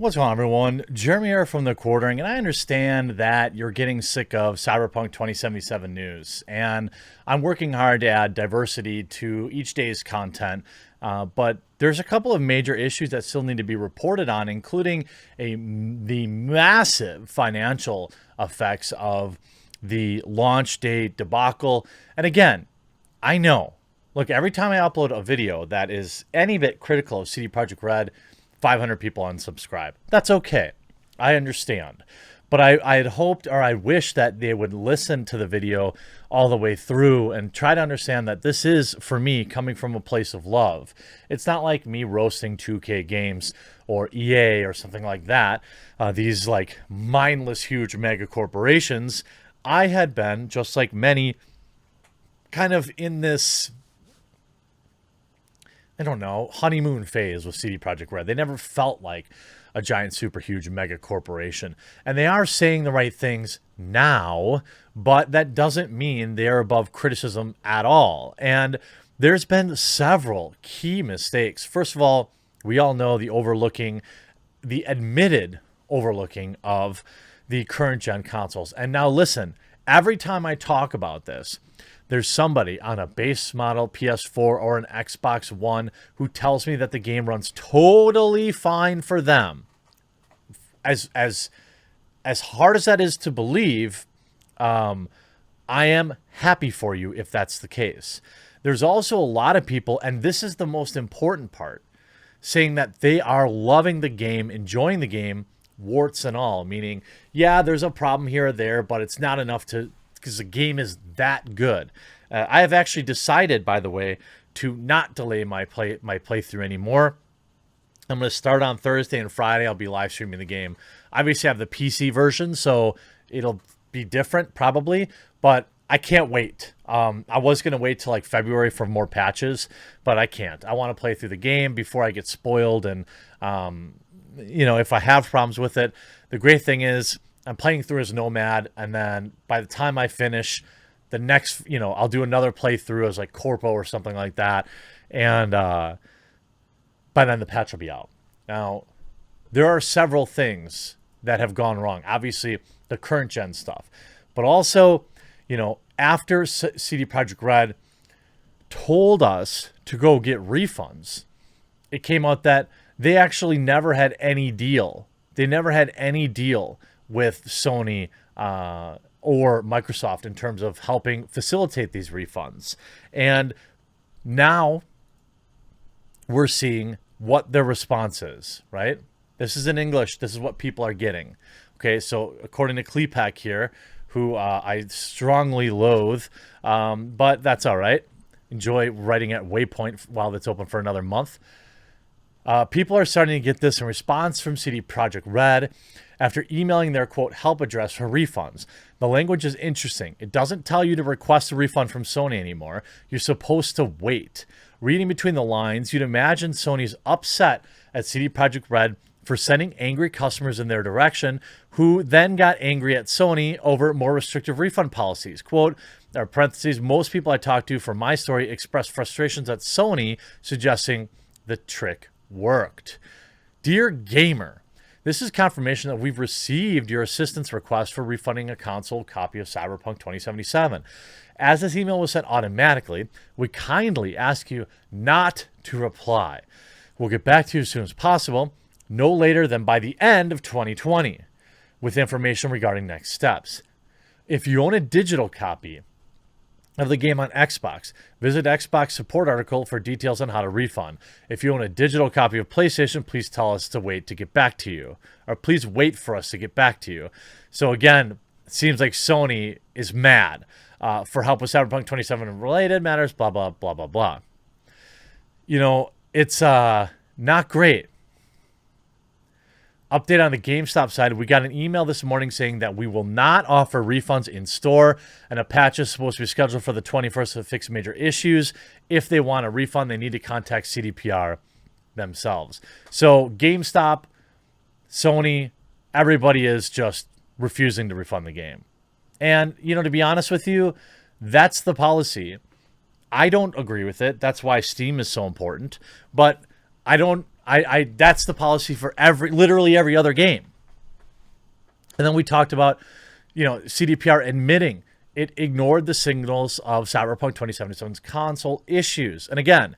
What's going on, everyone? Jeremy here from The Quartering, and I understand that you're getting sick of Cyberpunk 2077 news, and I'm working hard to add diversity to each day's content, but there's a couple of major issues that still need to be reported on, including the massive financial effects of the launch date debacle. And again, I know, look, every time I upload a video that is any bit critical of CD Projekt Red, 500 people unsubscribe. That's okay. I understand. But I had hoped, or I wish, that they would listen to the video all the way through and try to understand that this is, for me, coming from a place of love. It's not like me roasting 2K Games or EA or something like that. These like mindless, huge mega corporations. I had been, just like many, kind of in this, I don't know, honeymoon phase with CD Projekt Red. They never felt like a giant, super huge mega corporation. And they are saying the right things now, but that doesn't mean they're above criticism at all. And there's been several key mistakes. First of all, we all know the admitted overlooking of the current gen consoles. And now listen, every time I talk about this, there's somebody on a base model PS4 or an Xbox One who tells me that the game runs totally fine for them. As hard as that is to believe, I am happy for you if that's the case. There's also a lot of people, and this is the most important part, saying that they are loving the game, enjoying the game, warts and all, meaning, yeah, there's a problem here or there, but it's not enough because the game is that good. I have actually decided, by the way, to not delay my playthrough anymore. I'm going to start on Thursday and Friday. I'll be live streaming the game. Obviously, I have the PC version, so it'll be different probably, but I can't wait. I was going to wait till like February for more patches, but I can't. I want to play through the game before I get spoiled, and if I have problems with it. The great thing is, I'm playing through as Nomad, and then by the time I finish the next, I'll do another playthrough as like Corpo or something like that, and by then the patch will be out. Now, there are several things that have gone wrong. Obviously, the current gen stuff, but also, after CD Projekt Red told us to go get refunds, it came out that they actually never had any deal. They never had any deal with Sony or Microsoft in terms of helping facilitate these refunds. And now we're seeing what their response is, right? This is in English. This is what people are getting. Okay, so according to Kleepak here, who I strongly loathe, but that's all right. Enjoy writing at Waypoint while it's open for another month. People are starting to get this in response from CD Projekt Red after emailing their, quote, help address for refunds. The language is interesting. It doesn't tell you to request a refund from Sony anymore. You're supposed to wait. Reading between the lines, you'd imagine Sony's upset at CD Projekt Red for sending angry customers in their direction, who then got angry at Sony over more restrictive refund policies. Quote, or parentheses, most people I talked to for my story expressed frustrations at Sony, suggesting the trick worked. Dear gamer, this is confirmation that we've received your assistance request for refunding a console copy of Cyberpunk 2077. As this email was sent automatically, we kindly ask you not to reply. We'll get back to you as soon as possible, no later than by the end of 2020, with information regarding next steps. If you own a digital copy of the game on Xbox, visit Xbox support article for details on how to refund. If you own a digital copy of PlayStation, please tell us to wait to get back to you, or please wait for us to get back to you. So again, it seems like Sony is mad for help with Cyberpunk 27 related matters, blah, blah, blah, blah, blah. It's not great. Update on the GameStop side. We got an email this morning saying that we will not offer refunds in store, and a patch is supposed to be scheduled for the 21st to fix major issues. If they want a refund, they need to contact CDPR themselves. So GameStop, Sony, everybody is just refusing to refund the game. And, to be honest with you, that's the policy. I don't agree with it. That's why Steam is so important. But I That's the policy for literally every other game. And then we talked about, CDPR admitting it ignored the signals of Cyberpunk 2077's console issues. And again,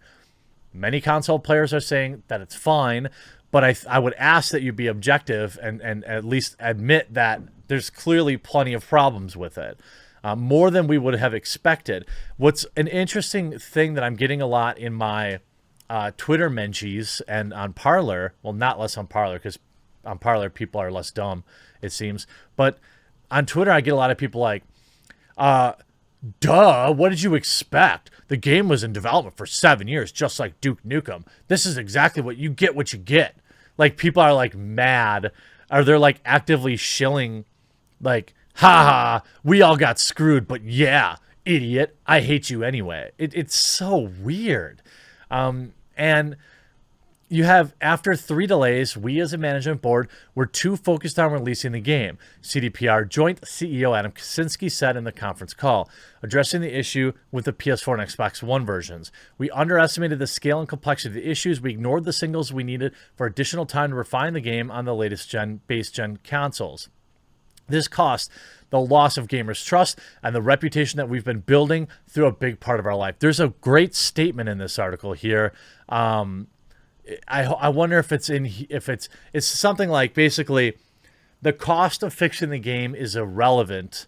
many console players are saying that it's fine, but I would ask that you be objective and at least admit that there's clearly plenty of problems with it. More than we would have expected. What's an interesting thing that I'm getting a lot in my Twitter mentions and on Parler, well, not less on Parler, because on Parler people are less dumb, it seems. But on Twitter, I get a lot of people like, duh, what did you expect? The game was in development for 7 years, just like Duke Nukem. This is exactly what you get. Like, people are like mad, or they're like actively shilling, like, ha, we all got screwed, but yeah, idiot, I hate you anyway. It's so weird. And you have, after 3 delays, we as a management board were too focused on releasing the game, CDPR Joint CEO Adam Kaczynski said in the conference call, addressing the issue with the PS4 and Xbox One versions. We underestimated the scale and complexity of the issues. We ignored the signals we needed for additional time to refine the game on the latest base gen consoles. This cost the loss of gamers' trust and the reputation that we've been building through a big part of our life. There's a great statement in this article here. I wonder if it's something like, basically, the cost of fixing the game is irrelevant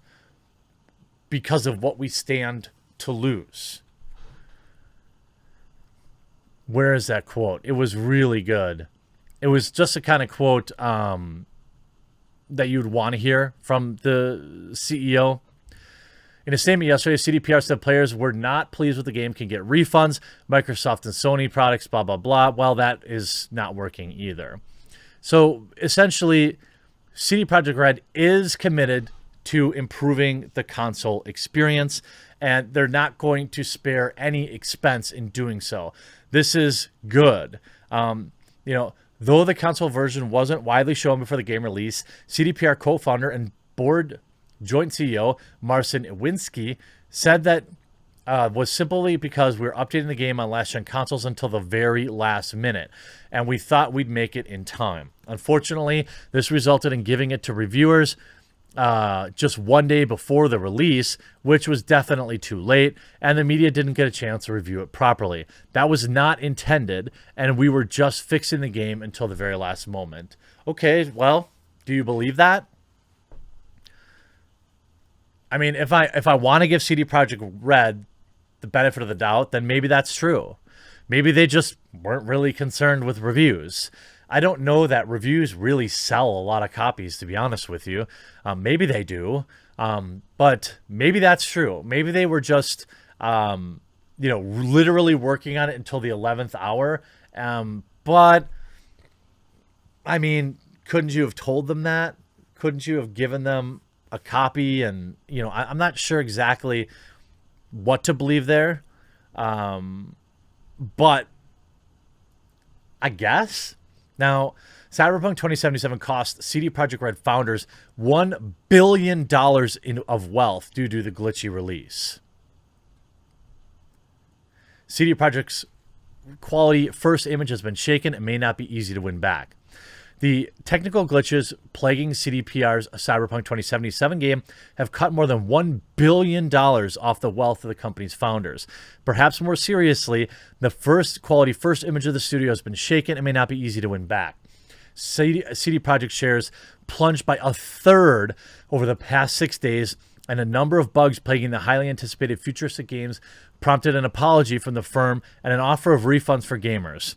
because of what we stand to lose. Where is that quote? It was really good. It was just a kind of quote that you'd want to hear from the CEO. In a statement yesterday, CDPR said players were not pleased with the game can get refunds. Microsoft and Sony products, blah, blah, blah. Well, that is not working either. So essentially, CD Projekt Red is committed to improving the console experience, and they're not going to spare any expense in doing so. This is good. Though the console version wasn't widely shown before the game release, CDPR co-founder and board joint CEO Marcin Iwinski said that was simply because we were updating the game on last-gen consoles until the very last minute, and we thought we'd make it in time. Unfortunately, this resulted in giving it to reviewers just 1 day before the release, which was definitely too late, and the media didn't get a chance to review it properly. That was not intended, and we were just fixing the game until the very last moment. Okay, well, do you believe that? I mean, if I want to give CD Projekt Red the benefit of the doubt, then maybe that's true. Maybe they just weren't really concerned with reviews. I don't know that reviews really sell a lot of copies, to be honest with you. Maybe they do, but maybe that's true. Maybe they were just, literally working on it until the 11th hour. But, I mean, couldn't you have told them that? Couldn't you have given them a copy? And, I'm not sure exactly what to believe there. But I guess. Now, Cyberpunk 2077 cost CD Projekt Red founders $1 billion of wealth due to the glitchy release. CD Projekt's quality first image has been shaken and may not be easy to win back. The technical glitches plaguing CDPR's Cyberpunk 2077 game have cut more than $1 billion off the wealth of the company's founders. Perhaps more seriously, the first image of the studio has been shaken and may not be easy to win back. CD Projekt shares plunged by 1/3 over the past 6 days, and a number of bugs plaguing the highly anticipated futuristic games prompted an apology from the firm and an offer of refunds for gamers.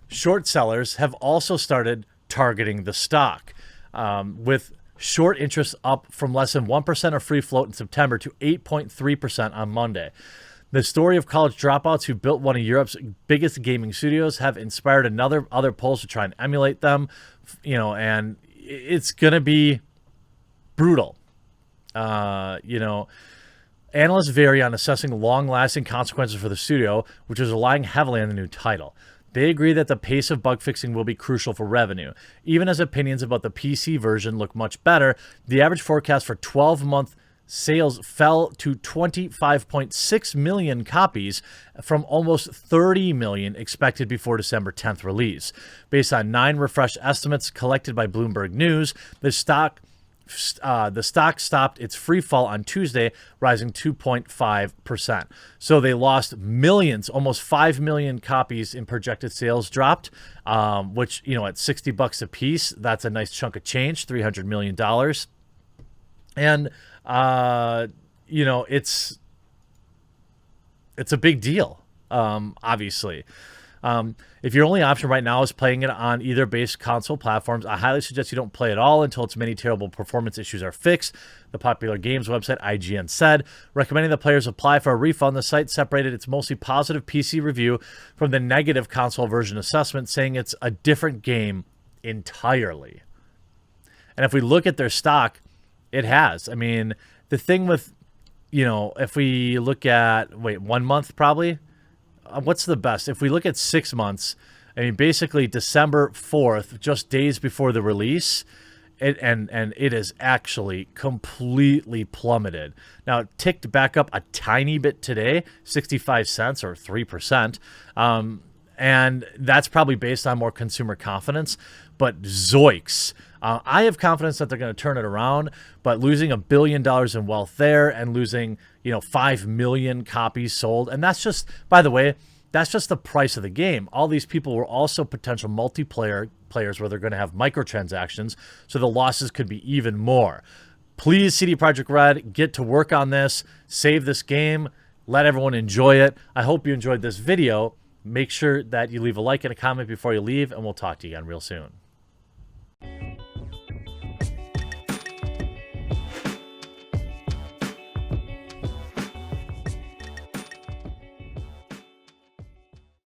Short sellers have also started targeting the stock, with short interest up from less than 1% of free float in September to 8.3% on Monday. The story of college dropouts who built one of Europe's biggest gaming studios have inspired other polls to try and emulate them, and it's going to be brutal. Analysts vary on assessing long-lasting consequences for the studio, which is relying heavily on the new title. They agree that the pace of bug fixing will be crucial for revenue. Even as opinions about the PC version look much better, the average forecast for 12-month sales fell to 25.6 million copies from almost 30 million expected before December 10th release. Based on 9 refreshed estimates collected by Bloomberg News, the stock stopped its free fall on Tuesday, rising 2.5%. So they lost millions, almost 5 million copies in projected sales dropped, which, you know, at $60 a piece, that's a nice chunk of change, $300 million. And, you know, it's a big deal, obviously. If your only option right now is playing it on either base console platforms, I highly suggest you don't play at all until its many terrible performance issues are fixed, the popular games website IGN said, recommending the players apply for a refund. The site separated its mostly positive PC review from the negative console version assessment, saying it's a different game entirely. And if we look at their stock, it has. I mean, the thing with, you know, if we look at, 1 month probably, what's the best? If we look at 6 months, I mean, basically December 4th, just days before the release, it is actually completely plummeted. Now, it ticked back up a tiny bit today, 65 cents or 3%. And that's probably based on more consumer confidence. But zoinks. I have confidence that they're going to turn it around, but losing $1 billion in wealth there and losing, you know, 5 million copies sold. And that's just, by the way, that's just the price of the game. All these people were also potential multiplayer players where they're going to have microtransactions, so the losses could be even more. Please, CD Projekt Red, get to work on this. Save this game. Let everyone enjoy it. I hope you enjoyed this video. Make sure that you leave a like and a comment before you leave, and we'll talk to you again real soon.